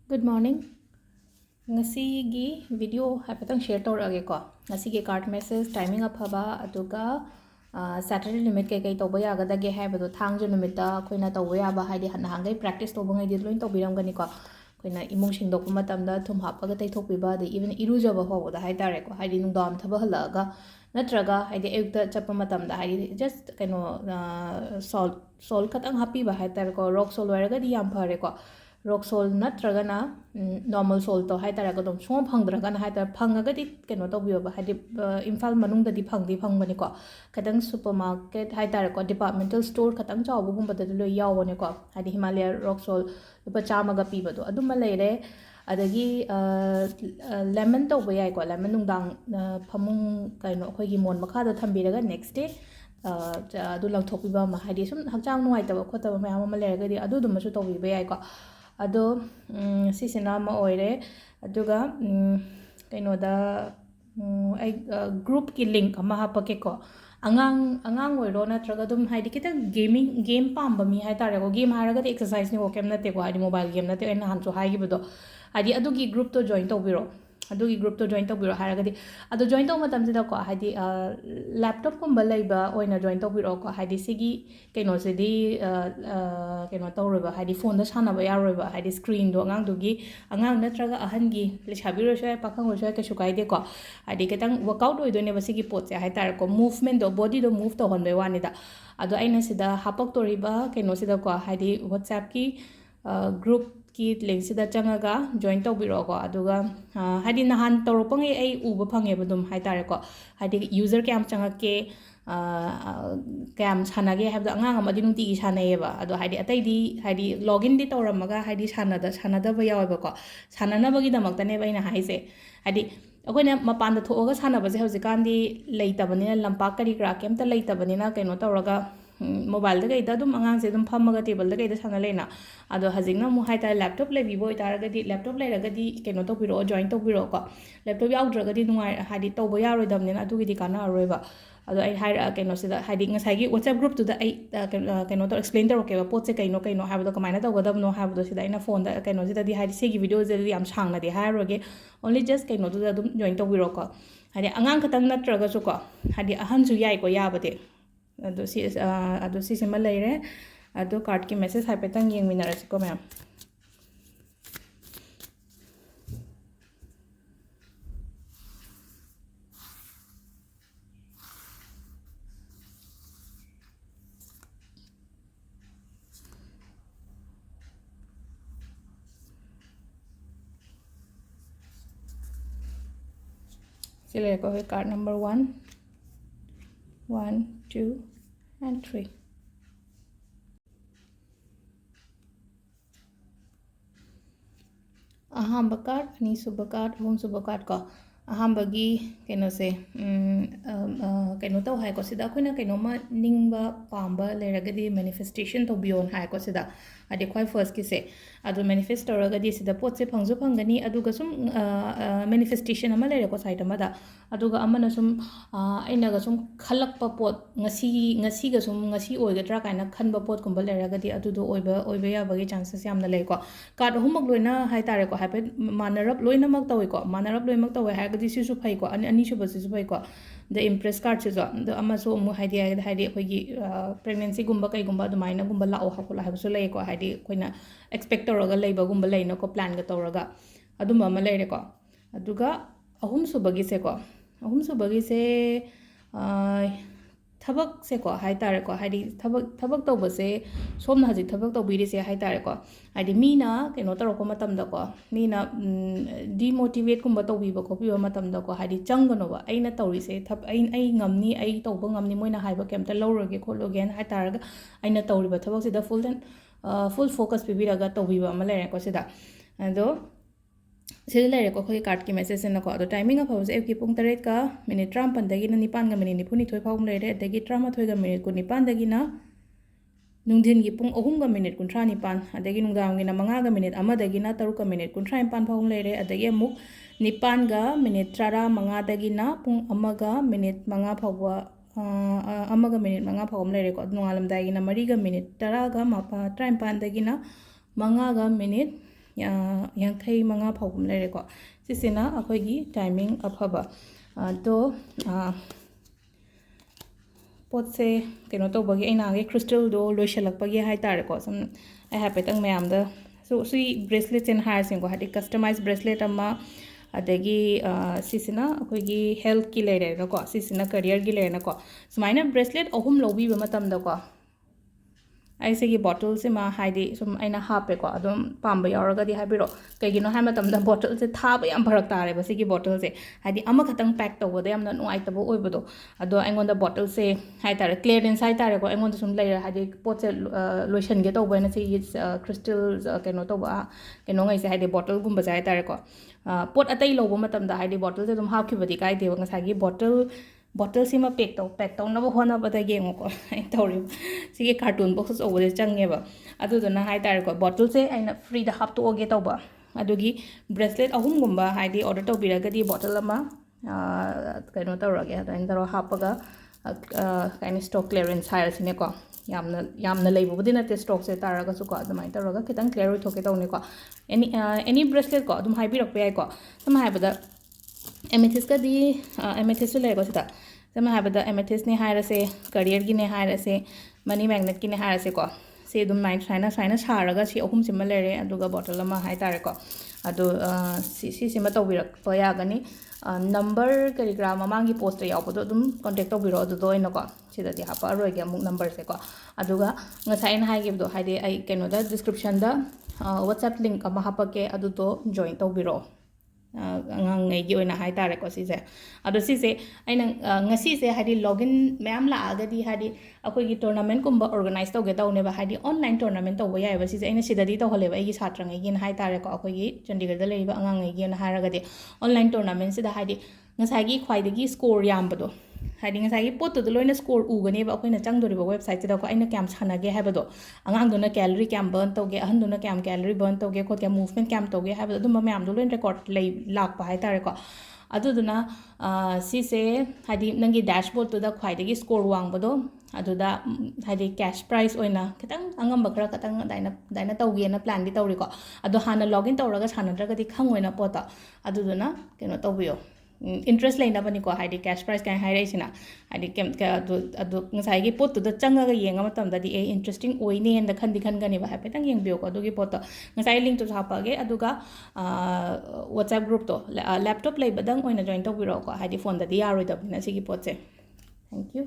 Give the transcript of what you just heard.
Good morning. Ngasigi video haipatang share tawrage ko. Ngasigi card message timing afaba aduga Saturday limit kai tawba yagadage haibado thangju numita khoina tawba yaba haidi hanhangai practice tawba ngai di loin tawbiramgani ko. Khoina imung singdokpa matamda thum hapaga taithokpiba de even irujaba hawada haitare ko haidi nungdam thaba halaga natraga haidi ekta chappa matamda haidi just salt khatang hapiba haitare ko rock salt waraga di yam phare ko. rock salt natragana normal salt to haitara ko dom chom phangdragana haitara phangagadi keno to bioba hadi imphal manungda di phangdi phangbani ko kadang supermarket haitara ko departmental store khatang chawbu gumba da lo yawone ko hadi himalaya rock salt lupa chamaga piba do aduma leire adagi lemon to bayai ko lemon nungdang phamung kaino khoi gi mon makha da thambiraga next day adu langthokpiba ma hadi sum hakchang nuaitaba khotaba mayam ma leiragadi adu dum su to bi bayai ko ado sisina ma oire aduga kainoda ai group ki link ama hapake ko angang oiro natraga dum haidi kita game pamba mi hai tare ko game haraga exercise ni ko kem nate ko haidi mobile game nate en han so hai gi bodo haidi adugi group to join to biro adugi group to join to biro haragadi adu join to matam sida ko haidi laptop kumba laiba oina join to biro ko haidi sigi kaino sidi kaino tawreba haidi phone da sanaba yaroba haidi screen do angang dugi angang natraga ahan gi leshabiro shoy pakang shoy ka shukai de ko haidi ketang workout oido ne basigi pot se hai tar ko movement do body do move to hon be wani da adu aina sida hapak toriba kaino sida ko haidi whatsapp ki group ki link sida changaga join tawbiro ko aduga hadi nahan tawropangi ai uba phange badum haitare ko hadi user kyam changake kyam sanage habda angang amadi nungti gi sanayeba adu hadi atai di hadi login di tawramaga hadi sanada ba yawa ko sanana bagi damakta ne baina haise hadi akoina mapanda thoga sanaba je haujikan di leitabani lampak kari kra kemta leitabani na kaino tawraga mobile da gaida dum angang se dum phamaga table da gaida sana leina ado hajingna mu haita laptop le vivo itaragadi laptop le ragadi keno to biro join to biro ko laptop yaudragadi nungai hadi to bo yaroi damne adu gidi kana aroiba ado ai haira keno sida hadi ngasai gi whatsapp group to da ai keno to explain taro ke pot se kaino habdo kamaina to godam no habdo sida ina phone da keno sida di hadi se gi video je di am sangna di hairoge only just keno to da dum join to biro ko hadi angang khatang natraga su ko hadi ahan su yai ko yabade ado si sima leire ado card ki message haipetang yengminarasi ko ma'am sila ko card number 1 2 and 3 ahamba card ani suba card home suba card ko ahambagi keno se keno to hai ko sida khoina keno ma ningba pamba leragadi manifestation to beyond hai ko sida ade khoi first ki se adu manifest toragadi sida pot se phangju phangani aduga sum manifestation ama lere ko site ama da aduga amana sum aina ga sum khalakpa pot ngasi ga sum ngasi oigadra kaina khanba pot kumba leragadi adudo oiba ya bagi chances yamna lei ko card humak loina hai tare ko hape manarap loina mak tawi ko manarap loimak tawi ha gadi sisu phai ko ani suba sisu phai ko the impress card se zo the amaso mu haidi khoi pregnancy gumba kai gumba dumaina gumba la o hakula habusu lei ko haidi khoina expect toraga leiba gumba leina ko plan ga toraga aduma ma leire ko aduga ahum subagi se ko ahum subagi se thabak se ko hai tare ko haidi thabak tawba se somna haji thabak tawbiri se hai tare ko haidi mina keno taro ko matam da ko mina demotivate kumba tawbiba ko piwa matam da ko haidi changano ba aina tawri se thab ai ngamni ai tawba ngamni moina haiba kemta lawroge khologe hai taraga aina tawri ba thabak se da full focus pibiraga tawbiba ma lere ko sida ado sila lere ko khoi card ki message na ko ado timing of house ki pung 3 ka minute 35 dagi na 9 ga minute 9 phawm lere dagi 38 ga minute 9 dagi na nungdhin gi pung 3 ga minute 39 adagi nungdam gi na 5 ga minute 1 dagi na 3 ga minute 39 phawm lere adagi amuk 9 ga minute 35 dagi na pung 1 ga minute 5 phawwa amaga minute 5 phawm lere ko nungalam dagi na 3 ga minute 10 ga 35 dagi na 5 ga minute ꯌꯥꯡꯈꯩ ꯃꯉꯥ ꯐꯥꯎꯕ ꯂꯩꯔꯦꯀꯣ ꯁꯤꯁꯤꯅ ꯑꯩꯈꯣꯏꯒꯤ timing ꯑꯐꯕ ꯑꯗꯣ ꯄꯣꯠꯁꯦ ꯀꯩꯅꯣ ꯇꯧꯕꯒꯤ ꯑꯩꯅꯒꯤ ꯈ꯭ꯔꯤꯁꯇꯦꯜꯗꯣ ꯂꯣꯏꯁꯤꯜꯂꯛꯄꯒꯤ ꯍꯥꯏꯇꯥꯔꯦꯀꯣ ꯁꯨꯝ ꯑꯩ ꯍꯥꯏꯐꯦꯠꯇꯪ ꯃꯌꯥꯝꯗ ꯁꯤ ꯕ꯭ꯔꯦꯁꯂꯦꯠꯁꯦꯅ ꯍꯥꯏꯔꯁꯤꯀꯣ ꯍꯥꯏꯗꯤ ꯀꯁꯇꯃꯥꯏꯁ ꯕ꯭ꯔꯦꯁꯂꯦꯠ ꯑꯃ ꯑꯗꯒꯤ ꯁꯤꯁꯤꯅ ꯑꯩꯈꯣꯏꯒꯤ ꯍꯦꯜꯊꯀꯤ ꯂꯩꯔꯦꯅꯀꯣ ꯁꯤꯁꯤꯅ ꯀꯔꯤꯌꯔꯒꯤ ꯂꯩꯔꯦꯅꯀꯣ ꯁꯨꯃꯥꯏꯅ ꯕ꯭ꯔꯦꯁꯂꯦꯠ ꯑꯍꯨꯝ ꯂꯧꯕꯤꯕ ꯃꯇꯝꯗꯀꯣ ꯑꯩ ꯁꯤꯒꯤ ꯕꯣꯇꯜꯁꯤꯃ ꯍꯥꯏꯗꯤ ꯁꯨꯝ ꯑꯩꯅ ꯍꯥꯞꯄꯦꯀꯣ ꯑꯗꯨꯝ ꯄꯥꯝꯕ ꯌꯥꯎꯔꯒꯗꯤ ꯍꯥꯏꯕꯤꯔꯛꯑꯣ ꯀꯩꯒꯤꯅꯣ ꯍꯥꯏ ꯃꯇꯝꯗ ꯕꯣꯇꯜꯁꯦ ꯊꯥꯕ ꯌꯥꯝ ꯐꯔꯛ ꯇꯥꯔꯦꯕ ꯁꯤꯒꯤ ꯕꯣꯇꯜꯁꯦ ꯍꯥꯏꯗꯤ ꯑꯃꯈꯛꯇꯪ ꯄꯦꯛ ꯇꯧꯕꯗ ꯌꯥꯝꯅ ꯅꯨꯡꯉꯥꯏꯇꯕ ꯑꯣꯏꯕꯗꯣ ꯑꯗꯣ ꯑꯩꯉꯣꯟꯗ ꯕꯣꯇꯜꯁꯦ ꯍꯥꯏꯇꯥꯔꯦ ꯀ꯭ꯂꯤꯌꯔꯦꯟꯁ ꯍꯥꯏꯇꯥꯔꯦꯀꯣ ꯑꯩꯉꯣꯟꯗ ꯁꯨꯝ ꯂꯩꯔꯦ ꯍꯥꯏꯗꯤ ꯄꯣꯠꯁꯦ ꯂꯣꯏꯁꯟꯒꯦ ꯇꯧꯕꯅ ꯁꯤꯒꯤ ꯈ꯭ꯔꯤꯁꯇꯦꯜ ꯀꯩꯅꯣ ꯇꯧꯕ ꯀꯩꯅꯣꯉꯩꯁꯦ ꯍꯥꯏꯗꯤ ꯕꯣꯇꯜꯒꯨꯝꯕꯁꯦ ꯍꯥꯏꯇꯥꯔꯦꯀꯣ ꯄꯣꯠ ꯑꯇꯩ ꯂꯧꯕ ꯃꯇꯝꯗ ꯍꯥꯏꯗꯤ ꯕꯣꯇꯜꯁꯦ ꯑꯗꯨꯝ ꯍꯥꯞꯈꯤꯕꯗꯤ ꯀꯥꯏꯗꯦꯕ ꯉꯁꯥꯏꯒꯤ ꯕꯣꯇꯜꯁꯤꯃ ꯄꯦꯛ ꯇꯧꯅꯕ ꯍꯣꯠꯅꯕꯗ ꯌꯦꯡꯉꯨꯀꯣ ꯑꯩꯅ ꯇꯧꯔꯤꯕ ꯁꯤꯒꯤ ꯀꯥꯔꯇꯨꯟ ꯕꯣꯛꯁ ꯑꯆꯧꯕꯁꯦ ꯆꯪꯉꯦꯕ ꯑꯗꯨꯗꯨꯅ ꯍꯥꯏꯇꯥꯔꯦꯀꯣ ꯕꯣꯇꯜꯁꯦ ꯑꯩꯅ ꯐ꯭ꯔꯤꯗ ꯍꯥꯞꯇꯣꯛꯑꯒꯦ ꯇꯧꯕ ꯑꯗꯨꯒꯤ ꯕ꯭ꯔꯦꯁꯂꯦꯠ ꯑꯍꯨꯝꯒꯨꯝꯕ ꯍꯥꯏꯗꯤ ꯑꯣꯔꯗꯔ ꯇꯧꯕꯤꯔꯒꯗꯤ ꯕꯣꯇꯜ ꯑꯃ ꯀꯩꯅꯣ ꯇꯧꯔꯒꯦ ꯑꯗꯨꯃꯥꯏꯅ ꯇꯧꯔꯒ ꯍꯥꯞꯄꯒ ꯀꯩꯅꯣ ꯁ꯭ꯇꯣꯛ ꯀ꯭ꯂꯤꯌꯔꯦꯟꯁ ꯍꯥꯏꯔꯁꯤꯅꯦꯀꯣ ꯌꯥꯝꯅ ꯂꯩꯕꯕꯨꯗꯤ ꯅꯠꯇꯦ ꯁ꯭ꯇꯣꯛꯁꯦ ꯇꯥꯔꯒꯁꯨꯀꯣ ꯑꯗꯨꯃꯥꯏꯅ ꯇꯧꯔꯒ ꯈꯤꯇꯪ ꯀ꯭ꯂꯤꯌꯔ ꯑꯣꯏꯊꯣꯛꯀꯦ ꯇꯧꯅꯤꯀꯣ ꯑꯦꯅꯤ ꯕ꯭ꯔꯦꯁꯂꯦꯠ ꯀꯣ ꯑꯗꯨꯝ ꯍꯥꯏꯕꯤꯔꯛꯄ ꯌꯥꯏꯀꯣ ꯁꯝꯅ ꯍꯥꯏꯕꯗ ꯑꯦꯃꯦꯊꯤꯁꯀꯗꯤ ꯑꯦꯃꯦꯊꯤꯁꯁꯨ ꯂꯩꯔꯦꯀꯣ ꯁꯤꯗ ꯁꯝꯅ ꯍꯥꯏꯕꯗ ꯑꯦꯃꯦꯊꯤꯁꯅꯦ ꯍꯥꯏꯔꯁꯦ ꯀꯔꯤꯌꯔꯒꯤꯅꯦ ꯍꯥꯏꯔꯁꯦ ꯃꯅꯤ ꯃꯦꯒꯅꯦꯠꯀꯤꯅꯦ ꯍꯥꯏꯔꯁꯦꯀꯣ ꯁꯤ ꯑꯗꯨꯝ ꯁꯨꯃꯥꯏꯅ ꯁꯥꯔꯒ ꯁꯤ ꯑꯍꯨꯝꯁꯤꯃ ꯂꯩꯔꯦ ꯑꯗꯨꯒ ꯕꯣꯇꯜ ꯑꯃ ꯍꯥꯏꯇꯥꯔꯦꯀꯣ ꯑꯗꯣ ꯁꯤꯁꯤꯃ ꯇꯧꯕꯤꯔꯛꯄ ꯌꯥꯒꯅꯤ ꯅꯝꯕꯔ ꯀꯔꯤ ꯀꯔꯥ ꯃꯃꯥꯡꯒꯤ ꯄꯣꯁꯇ ꯌꯥꯎꯕꯗꯣ ꯑꯗꯨꯝ ꯀꯣꯟꯇꯦꯛ ꯇꯧꯕꯤꯔꯛꯑꯣ ꯑꯗꯨꯗ ꯑꯣꯏꯅꯀꯣ ꯁꯤꯗꯗꯤ ꯍꯥꯞꯄꯛꯑꯔꯣꯏꯒꯦ ꯑꯃꯨꯛ ꯅꯝꯕꯔꯁꯦꯀꯣ ꯑꯗꯨꯒ ꯉꯁꯥꯏ ꯑꯩꯅ ꯍꯥꯏꯈꯤꯕꯗꯣ ꯍꯥꯏꯗꯤ ꯑꯩ ꯀꯩꯅꯣꯗ ꯗꯤꯁꯀ꯭ꯔꯤꯞꯁꯟꯗ ꯋꯥꯠꯁꯑꯦꯞ ꯂꯤꯡꯛ ꯑꯃ ꯍꯥꯞꯄꯛꯀꯦ ꯑꯗꯨꯗꯣ ꯖꯣꯏꯟ ꯇꯧꯕꯤꯔꯛꯑꯣ ꯑꯉꯥꯡꯉꯩꯒꯤ ꯑꯣꯏꯅ ꯍꯥꯏꯇꯥꯔꯦꯀꯣ ꯁꯤꯁꯦ ꯑꯗꯣ ꯁꯤꯁꯦ ꯑꯩꯅ ꯉꯁꯤꯁꯦ ꯍꯥꯏꯗꯤ ꯂꯣꯒꯤꯟ ꯃꯌꯥꯝ ꯂꯥꯛꯑꯒꯗꯤ ꯍꯥꯏꯗꯤ ꯑꯩꯈꯣꯏꯒꯤ ꯇꯣꯔꯅꯥꯃꯦꯟꯠꯀꯨꯝꯕ ꯑꯣꯔꯒꯅꯥꯏꯖ ꯇꯧꯒꯦ ꯇꯧꯅꯦꯕ ꯍꯥꯏꯗꯤ ꯑꯣꯟꯂꯥꯏꯟ ꯇꯣꯔꯅꯥꯃꯦꯟꯠ ꯇꯧꯕ ꯌꯥꯏꯑꯕ ꯁꯤꯁꯦ ꯑꯩꯅ ꯁꯤꯗꯗꯤ ꯇꯧꯍꯜꯂꯦꯕ ꯑꯩꯒꯤ ꯁꯥꯇ꯭ꯔꯉꯩꯒꯤꯅ ꯍꯥꯏꯇꯥꯔꯦꯀꯣ ꯑꯩꯈꯣꯏꯒꯤ ꯆꯥꯟꯗꯤꯒꯔꯗ ꯂꯩꯔꯤꯕ ꯑꯉꯥꯡꯉꯩꯒꯤꯅ ꯍꯥꯏꯔꯒꯗꯤ ꯑꯣꯟꯂꯥꯏꯟ ꯇꯣꯔꯅꯥꯃꯦꯟꯠꯁꯤꯗ ꯍꯥꯏꯗꯤ ꯉꯁꯥꯏꯒꯤ ꯈ꯭ꯋꯥꯏꯗꯒꯤ ꯁ꯭ꯀꯣꯔ ꯌꯥꯝꯕꯗꯣ ꯍꯥꯏꯗꯤ ꯉꯁꯥꯏꯒꯤ ꯄꯣꯠꯇꯨꯗ ꯂꯣꯏꯅ ꯁ꯭ꯀꯣꯔ ꯎꯒꯅꯦꯕ ꯑꯩꯈꯣꯏꯅ ꯆꯪꯗꯣꯔꯤꯕ ꯋꯦꯕꯁꯥꯏꯠꯁꯤꯗꯀꯣ ꯑꯩꯅ ꯀꯌꯥꯝ ꯁꯥꯟꯅꯒꯦ ꯍꯥꯏꯕꯗꯣ ꯑꯉꯥꯡꯗꯨꯅ ꯀꯦꯂꯣꯔꯤ ꯀꯌꯥꯝ ꯕꯔꯟ ꯇꯧꯒꯦ ꯑꯍꯟꯗꯨꯅ ꯀꯌꯥꯝ ꯀꯦꯂꯣꯔꯤ ꯕꯔꯟ ꯇꯧꯒꯦ ꯈꯣꯠꯀꯦ ꯃꯨꯚꯃꯦꯟꯠ ꯀꯌꯥꯝ ꯇꯧꯒꯦ ꯍꯥꯏꯕꯗꯣ ꯑꯗꯨꯝꯕ ꯃꯌꯥꯝꯗꯣ ꯂꯣꯏꯅ ꯔꯦꯀꯣꯔꯠ ꯂꯥꯛꯄ ꯍꯥꯏꯇꯥꯔꯦꯀꯣ ꯑꯗꯨꯗꯨꯅ ꯁꯤꯁꯦ ꯍꯥꯏꯗꯤ ꯅꯪꯒꯤ ꯗꯦꯁꯕꯣꯔꯗꯇꯨꯗ ꯈ꯭ꯋꯥꯏꯗꯒꯤ ꯁ꯭ꯀꯣꯔ ꯋꯥꯡꯕꯗꯣ ꯑꯗꯨꯗ ꯍꯥꯏꯗꯤ ꯀꯦꯁ ꯄ꯭ꯔꯥꯏꯁ ꯑꯣꯏꯅ ꯈꯤꯇꯪ ꯑꯉꯝꯕ ꯈꯔ ꯈꯤꯇꯪ ꯑꯗꯨꯃꯥꯏꯅ ꯇꯧꯒꯦꯅ ꯄ꯭ꯂꯥꯟꯗꯤ ꯇꯧꯔꯤꯀꯣ ꯑꯗꯣ ꯍꯥꯟꯅ ꯂꯣꯒꯤꯟ ꯇꯧꯔꯒ ꯁꯥꯟꯅꯗ꯭ꯔꯒꯗꯤ ꯈꯪꯉꯣꯏꯅ ꯄꯣꯠꯇꯣ ꯑꯗꯨꯗꯨꯅ ꯀꯩꯅꯣ ꯇꯧꯕꯤꯌꯣ ꯏꯟꯇꯔꯦꯁ ꯂꯩꯅꯕꯅꯤꯀꯣ ꯍꯥꯏꯗꯤ ꯀꯦꯁ ꯄ꯭ꯔꯥꯏꯁ ꯀꯥꯏꯅ ꯍꯥꯏꯔꯛꯏꯁꯤꯅ ꯍꯥꯏꯗꯤ ꯑꯗꯨ ꯉꯁꯥꯏꯒꯤ ꯄꯣꯠꯇꯨꯗ ꯆꯪꯉꯒ ꯌꯦꯡꯉ ꯃꯇꯝꯗꯗꯤ ꯏꯟꯇꯔꯦꯁꯇꯤꯡ ꯑꯣꯏꯅꯦꯅ ꯈꯟꯒꯅꯦꯕ ꯍꯥꯏꯐꯦꯠꯇꯪ ꯌꯦꯡꯕꯤꯌꯣꯀꯣ ꯑꯗꯨꯒꯤ ꯄꯣꯠꯇꯣ ꯉꯁꯥꯏ ꯂꯤꯡꯛꯇꯨꯁꯨ ꯍꯥꯞꯄꯛꯑꯒꯦ ꯑꯗꯨꯒ ꯋꯥꯠꯁꯑꯦꯞ ꯒ꯭ꯔꯨꯞꯇꯣ ꯂꯦꯞꯇꯣꯞ ꯂꯩꯕꯗꯪ ꯑꯣꯏꯅ ꯖꯣꯏꯟ ꯇꯧꯕꯤꯔꯛꯑꯣꯀꯣ ꯍꯥꯏꯗꯤ ꯐꯣꯟꯗꯗꯤ ꯌꯥꯔꯣꯏꯗꯕꯅꯤꯅ ꯁꯤꯒꯤ ꯄꯣꯠꯁꯦ ꯊꯦꯡꯛ ꯌꯨ